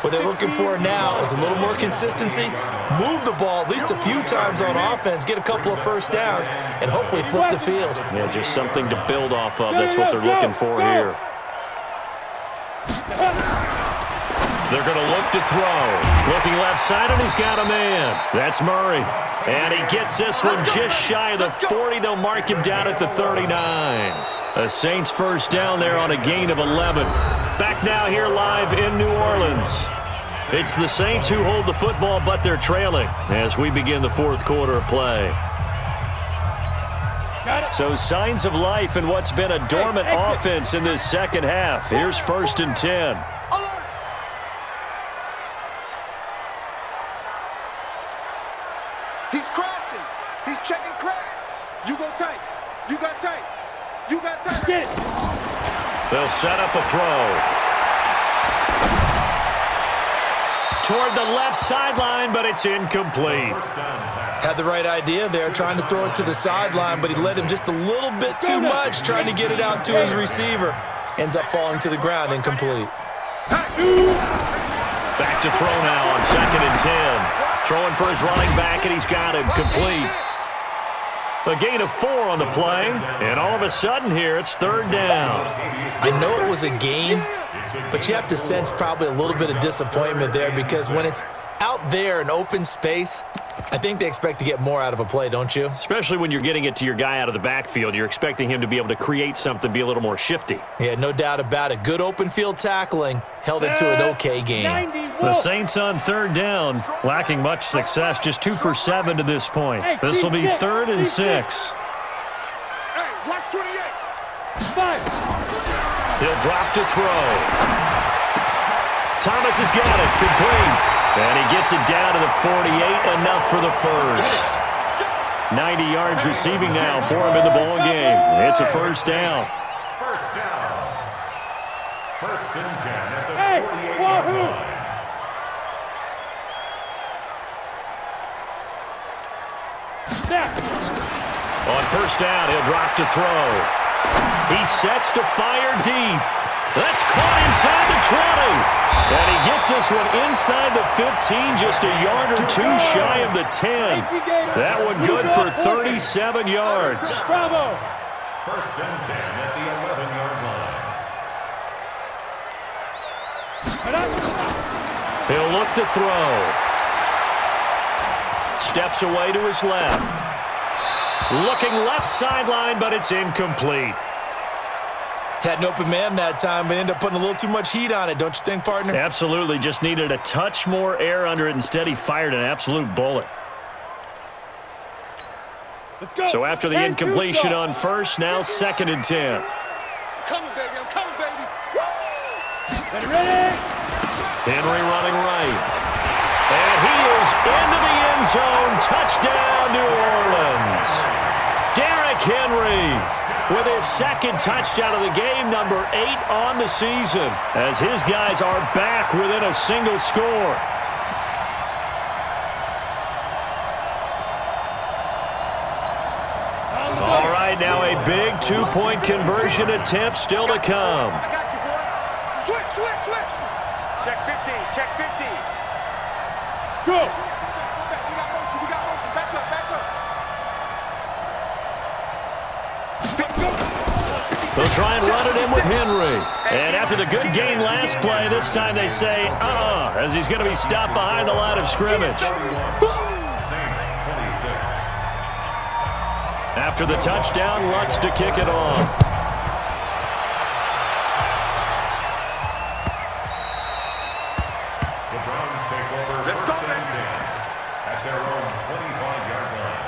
What they're looking for now is a little more consistency, move the ball at least a few times on offense, get a couple of first downs, and hopefully flip the field. Yeah, just something to build off of. That's what they're looking for here. They're going to look to throw. Looking left side, and he's got a man. That's Murray. And he gets this one just shy of the 40. They'll mark him down at the 39. The Saints first down there on a gain of 11. Back now here live in New Orleans. It's the Saints who hold the football, but they're trailing as we begin the 4th quarter of play. So signs of life in what's been a dormant offense in this second half. Here's 1st and 10. He's crossing. He's checking crack. You go tight. You got tight. You got tight. Get it. They'll set up a throw. Toward the left sideline, but it's incomplete. Had the right idea there, trying to throw it to the sideline, but he led him just a little bit too much, trying to get it out to his receiver. Ends up falling to the ground, incomplete. Back to throw now on 2nd and 10. Throwing for his running back, and he's got him complete. A gain of 4 on the play, and all of a sudden here, it's 3rd down. I know it was a gain, but you have to sense probably a little bit of disappointment there because when it's out there in open space, I think they expect to get more out of a play, don't you? Especially when you're getting it to your guy out of the backfield. You're expecting him to be able to create something, be a little more shifty. Yeah, no doubt about it. Good open field tackling held it to an okay game. The Saints on 3rd down, lacking much success, just 2 for 7 to this point. This will be 3rd and 6. Hey, watch 28. He'll drop to throw. Thomas has got it, complete. And he gets it down to the 48, enough for the first. 90 yards receiving now for him in the ball game. It's a 1st down. 1st down. 1st and 10. first down. He'll drop to throw. He sets to fire deep. That's caught inside the 20. And he gets this one inside the 15, just a yard or two shy of the 10. That one good for 37 yards. Bravo. First and 10 at the 11-yard line. He'll look to throw. Steps away to his left. Looking left sideline, but it's incomplete. Had an open man that time, but ended up putting a little too much heat on it, don't you think, partner? Absolutely. Just needed a touch more air under it. Instead, he fired an absolute bullet. Let's go. So after the incompletion on first, now 2nd and 10. I'm coming, baby. I'm coming, baby. Woo! Ready? Henry running right. And he is into the end zone. Touchdown, New Orleans. Derrick Henry with his 2nd touchdown of the game, number 8 on the season, as his guys are back within a single score. All right, now a big 2-point conversion attempt still to come. I got you, boy. Switch. Check 50. Check 50. Go. We got motion. Back up. They'll try and run it in with Henry. And after the good gain last play, this time they say, as he's going to be stopped behind the line of scrimmage. Saints 26. After the touchdown, Lutz to kick it off. The Browns take over first and 10 at their own 25-yard line.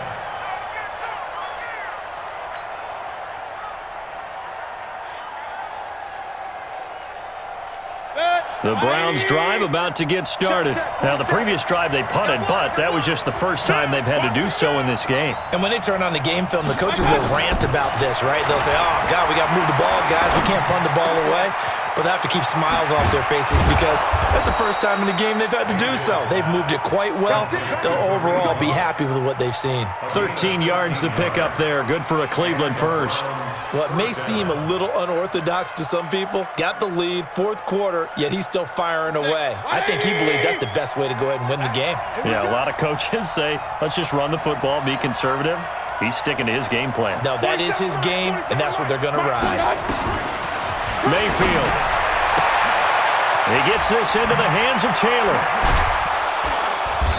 The Browns drive about to get started. Now, the previous drive they punted, but that was just the first time they've had to do so in this game. And when they turn on the game film, the coaches will rant about this, right? They'll say, oh, God, we got to move the ball, guys. We can't punt the ball away. But they have to keep smiles off their faces because that's the first time in the game they've had to do so. They've moved it quite well. They'll overall be happy with what they've seen. 13 yards to pick up there. Good for a Cleveland first. What may seem a little unorthodox to some people, got the lead, 4th quarter, yet he's still firing away. I think he believes that's the best way to go ahead and win the game. Yeah, a lot of coaches say, let's just run the football, be conservative. He's sticking to his game plan. No, that is his game, and that's what they're going to ride. Mayfield. He gets this into the hands of Taylor.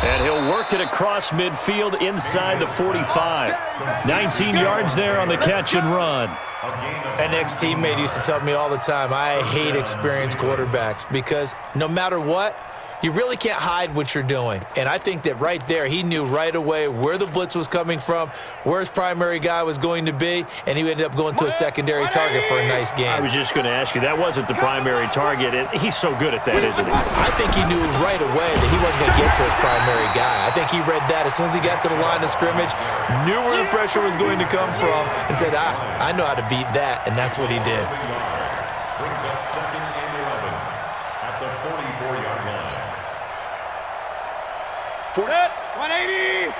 And he'll work it across midfield inside the 45. 19 yards there on the catch and run. An ex-teammate used to tell me all the time, I hate experienced quarterbacks because no matter what, you really can't hide what you're doing. And I think that right there, he knew right away where the blitz was coming from, where his primary guy was going to be, and he ended up going to a secondary target for a nice game. I was just going to ask you, that wasn't the primary target, and he's so good at that, isn't he? I think he knew right away that he wasn't going to get to his primary guy. I think he read that as soon as he got to the line of scrimmage, knew where the pressure was going to come from, and said, I know how to beat that, and that's what he did. Brings up 2nd and 11 at the 44-yard line. 180.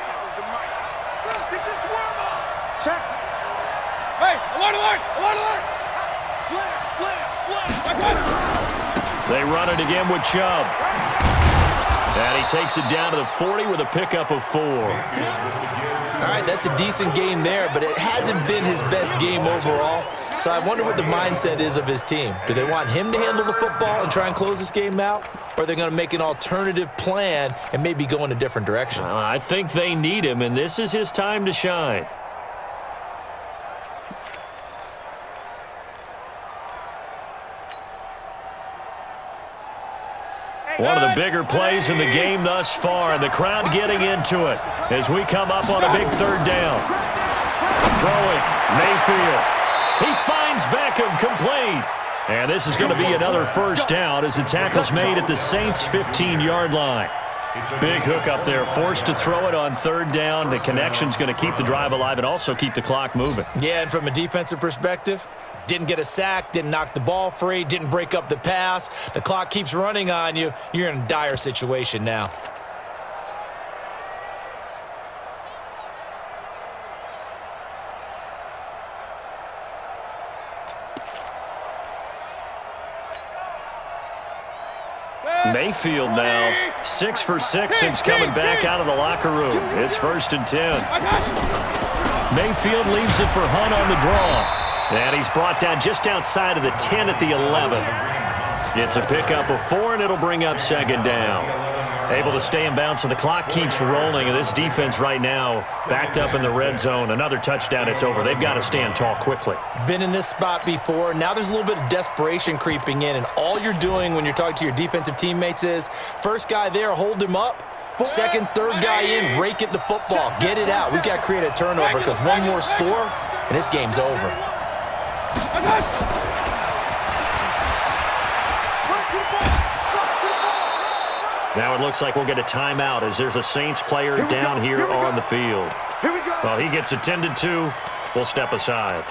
Check. Hey, alert. Slam. They run it again with Chubb. And he takes it down to the 40 with a pickup of 4. All right, that's a decent game there, but it hasn't been his best game overall. So I wonder what the mindset is of his team. Do they want him to handle the football and try and close this game out? Or are they going to make an alternative plan and maybe go in a different direction? I think they need him, and this is his time to shine. One of the bigger plays in the game thus far, and the crowd getting into it as we come up on a big 3rd down. Throwing, Mayfield. He finds Beckham, complete. And this is going to be another first down as the tackle's made at the Saints' 15-yard line. Big hook up there, forced to throw it on 3rd down. The connection's going to keep the drive alive and also keep the clock moving. Yeah, and from a defensive perspective, didn't get a sack, didn't knock the ball free, didn't break up the pass. The clock keeps running on you. You're in a dire situation now. Mayfield now 6 for 6 since coming back out of the locker room. It's 1st and 10. Mayfield leaves it for Hunt on the draw. And he's brought down just outside of the 10 at the 11. Gets a pickup of 4, and it'll bring up 2nd down. Able to stay in bounds, so the clock keeps rolling. And this defense right now backed up in the red zone. Another touchdown, it's over. They've got to stand tall quickly. Been in this spot before. Now there's a little bit of desperation creeping in, and all you're doing when you're talking to your defensive teammates is first guy there, hold him up. Second, third guy in, rake at the football. Get it out. We've got to create a turnover because one more score, and this game's over. Now it looks like we'll get a timeout as there's a Saints player down here on the field. Well, he gets attended to. We'll step aside.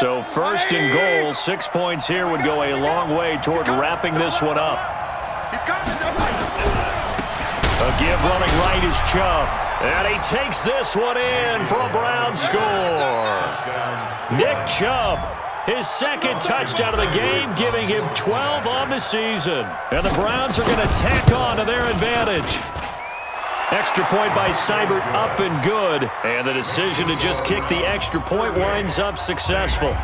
So 1st and goal, 6 points here would go a long way toward wrapping this one up. A give running right is Chubb. And he takes this one in for a Browns score. Nick Chubb, his 2nd touchdown of the game, giving him 12 on the season. And the Browns are going to tack on to their advantage. Extra point by Seibert up and good. And the decision to just kick the extra point winds up successful.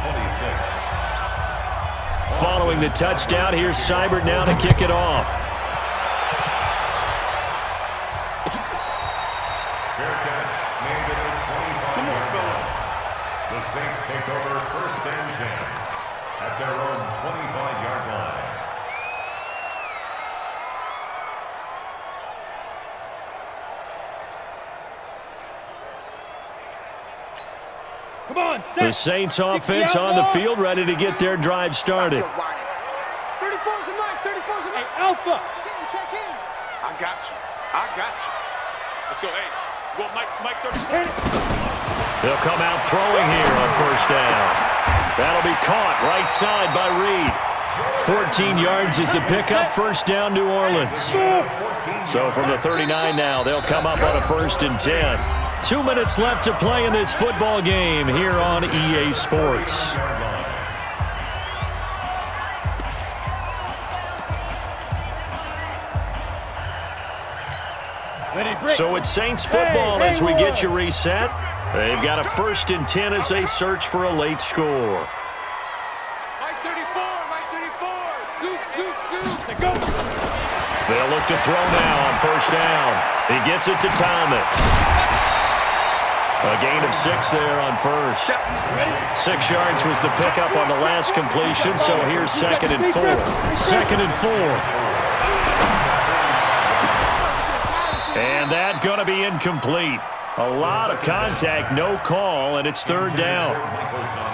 Following the touchdown, here's Seibert now to kick it off. Saints take over 1st and 10 at their own 25-yard line. Come on, the Saints offense on the field, ready to get their drive started. 34's the mic, 34's the mic. Hey, Alpha. Check in. I got you. Let's go. Hey, go Mike 34. They'll come out throwing here on 1st down. That'll be caught right side by Reed. 14 yards is the pickup. 1st down, New Orleans. So from the 39 now, they'll come up on a 1st and 10. 2 minutes left to play in this football game here on EA Sports. So it's Saints football as we get you reset. They've got a 1st and 10 as they search for a late score. Mike 34. Scoop. Go. They'll look to throw now on 1st down. He gets it to Thomas. A gain of 6 there on 1st. 6 yards was the pickup on the last completion, so here's 2nd and 4. 2nd and 4. And that going to be incomplete. A lot of contact, no call, and it's 3rd down.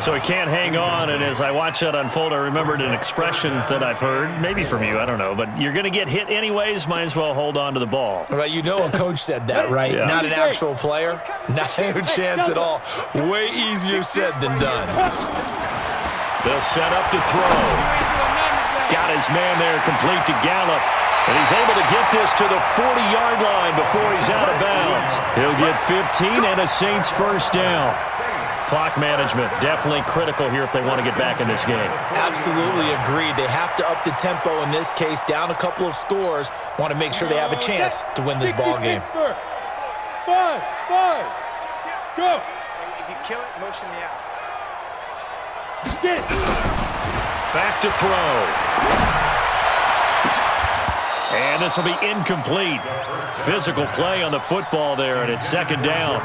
So he can't hang on, and as I watch that unfold, I remembered an expression that I've heard, maybe from you, I don't know, but you're going to get hit anyways, might as well hold on to the ball. Right, you know a coach said that, right? Yeah. Not an actual player. Not a chance at all. Way easier said than done. They'll set up to throw. Got his man there, complete to Gallup. And he's able to get this to the 40-yard line before he's out of bounds. He'll get 15 and a Saints 1st down. Clock management definitely critical here if they want to get back in this game. Absolutely agreed. They have to up the tempo in this case, down a couple of scores. Want to make sure they have a chance to win this ball game. Five. Go. If you kill it, motion me out. Get. Back to throw. And this will be incomplete. Physical play on the football there, and it's 2nd down.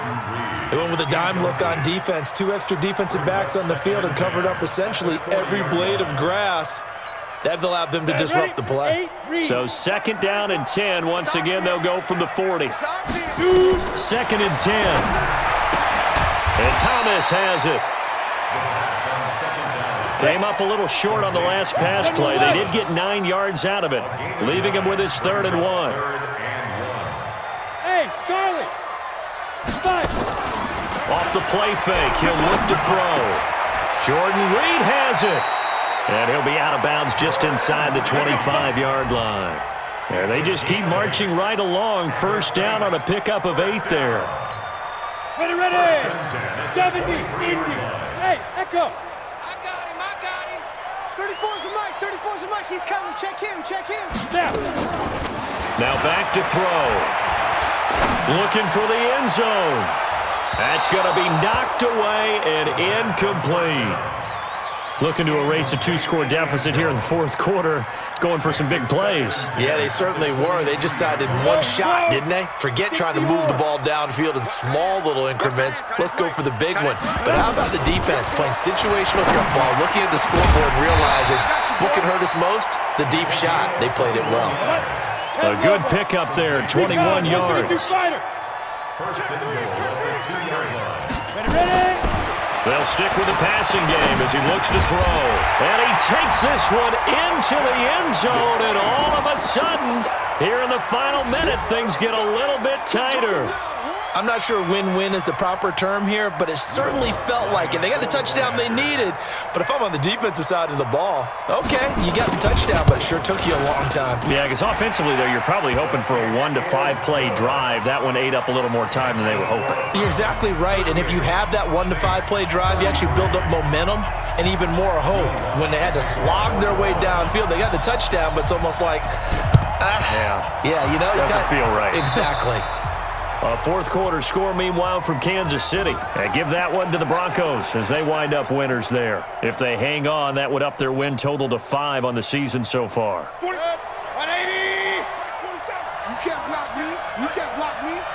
They went with a dime look on defense. 2 extra defensive backs on the field and covered up essentially every blade of grass. That allowed them to disrupt the play. So 2nd down and 10. Once again, they'll go from the 40. 2nd and 10. And Thomas has it. Came up a little short on the last pass play. They did get 9 yards out of it, leaving him with his 3rd and 1. Hey, Charlie. 5. Off the play fake, he'll look to throw. Jordan Reed has it. And he'll be out of bounds just inside the 25-yard line. There, they just keep marching right along. 1st down on a pickup of 8 there. Ready, ready. 70, Indy. Hey, Echo. I got him. 34's the mic. 34's the mic. He's coming. Check him. Snap. Now back to throw. Looking for the end zone. That's going to be knocked away and incomplete. Looking to erase a 2-score deficit here in the fourth quarter. Going for some big plays. Yeah, they certainly were. They just decided one shot, didn't they? Forget trying to move the ball downfield in small little increments. Let's go for the big one. But how about the defense playing situational football, looking at the scoreboard and realizing what can hurt us most? The deep shot. They played it well. A good pickup there, 21 yards. First and goal at the 2-yard line. Ready. They'll stick with the passing game as he looks to throw. And he takes this one into the end zone, and all of a sudden, here in the final minute, things get a little bit tighter. I'm not sure win-win is the proper term here, but it certainly felt like it. They got the touchdown they needed, but if I'm on the defensive side of the ball, okay, you got the touchdown, but it sure took you a long time. Yeah, because offensively, though, you're probably hoping for a 1 to 5 play drive. That one ate up a little more time than they were hoping. You're exactly right, and if you have that 1 to 5 play drive, you actually build up momentum and even more hope. When they had to slog their way downfield, they got the touchdown, but it's almost like, yeah, you know. Doesn't feel right. Exactly. A fourth quarter score, meanwhile, from Kansas City. And give that one to the Broncos as they wind up winners there. If they hang on, that would up their win total to 5 on the season so far. 180. You can't block me.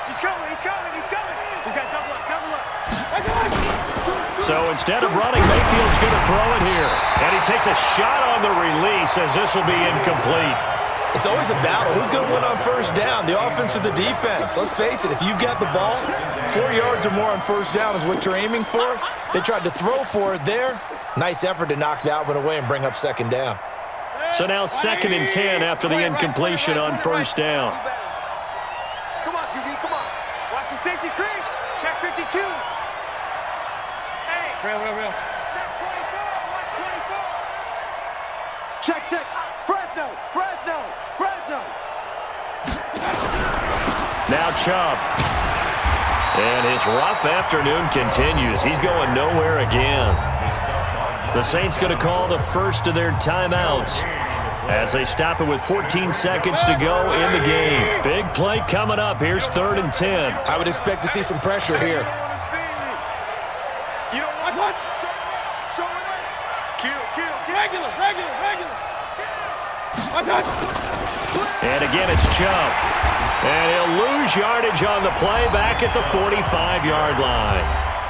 He's coming. We got double up. So instead of running, Mayfield's going to throw it here. And he takes a shot on the release as this will be incomplete. It's always a battle. Who's going to win on first down, the offense or the defense? Let's face it, if you've got the ball, 4 yards or more on first down is what you're aiming for. They tried to throw for it there. Nice effort to knock that one away and bring up second down. So now 2nd and 10 after the incompletion on first down. Come on, QB, come on. Watch the safety crease. Check 52. Hey. Real. Check 24. Watch 24. Check. Fresno. Now Chubb. And his rough afternoon continues. He's going nowhere again. The Saints going to call the first of their timeouts as they stop it with 14 seconds to go in the game. Big play coming up. Here's 3rd and 10. I would expect to see some pressure here. You know what? Show it. Kill. Regular. And again, it's Chubb. And he'll lose yardage on the play back at the 45-yard line.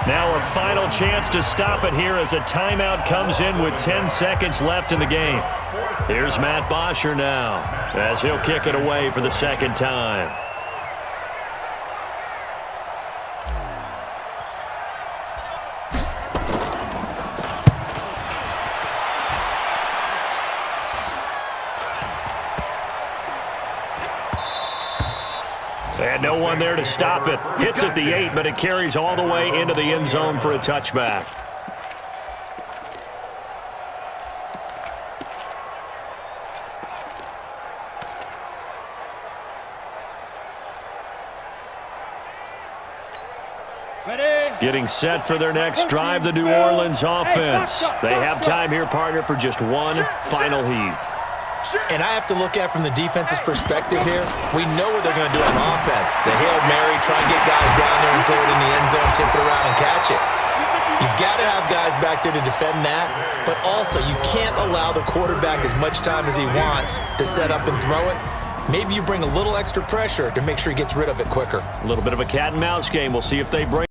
Now a final chance to stop it here as a timeout comes in with 10 seconds left in the game. Here's Matt Bosher now as he'll kick it away for the second time. And no one there to stop it. Hits at the 8, but it carries all the way into the end zone for a touchback. Getting set for their next drive, the New Orleans offense. They have time here, partner, for just one final heave. And I have to look at from the defense's perspective here. We know what they're going to do on offense. The Hail Mary, try and get guys down there and throw it in the end zone, tip it around and catch it. You've got to have guys back there to defend that, but also you can't allow the quarterback as much time as he wants to set up and throw it. Maybe you bring a little extra pressure to make sure he gets rid of it quicker. A little bit of a cat and mouse game. We'll see if they bring